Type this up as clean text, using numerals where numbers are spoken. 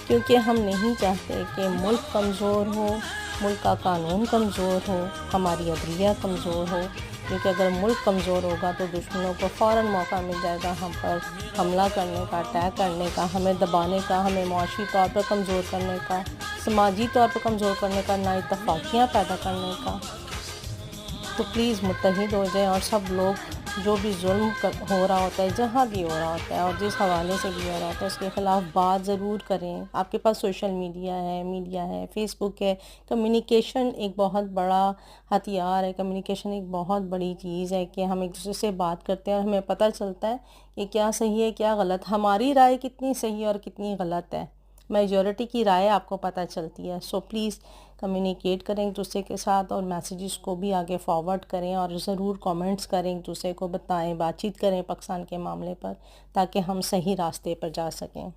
کیونکہ ہم نہیں چاہتے کہ ملک کمزور ہو، ملک کا قانون کمزور ہو، ہماری عدلیہ کمزور ہو، کیونکہ اگر ملک کمزور ہوگا تو دشمنوں کو فوراً موقع مل جائے گا ہم پر حملہ کرنے کا، اٹیک کرنے کا، ہمیں دبانے کا، ہمیں معاشی طور پر کمزور کرنے کا، سماجی طور پر کمزور کرنے کا، نا اتفاقیاں پیدا کرنے کا۔ تو پلیز متحد ہو جائیں، اور سب لوگ جو بھی ظلم ہو رہا ہوتا ہے، جہاں بھی ہو رہا ہوتا ہے اور جس حوالے سے بھی ہو رہا ہوتا ہے، اس کے خلاف بات ضرور کریں۔ آپ کے پاس سوشل میڈیا ہے، فیس بک ہے، کمیونیکیشن ایک بہت بڑا ہتھیار ہے، کمیونیکیشن ایک بہت بڑی چیز ہے کہ ہم ایک دوسرے سے بات کرتے ہیں اور ہمیں پتہ چلتا ہے کہ کیا صحیح ہے کیا غلط، ہماری رائے کتنی صحیح اور کتنی غلط ہے، میجورٹی کی رائے آپ کو پتہ چلتی ہے۔ سو پلیز کمیونیکیٹ کریں ایک دوسرے کے ساتھ، اور میسیجز کو بھی آگے فارورڈ کریں، اور ضرور کامنٹس کریں، ایک دوسرے کو بتائیں، بات چیت کریں پاکستان کے معاملے پر، تاکہ ہم صحیح راستے پر جا سکیں۔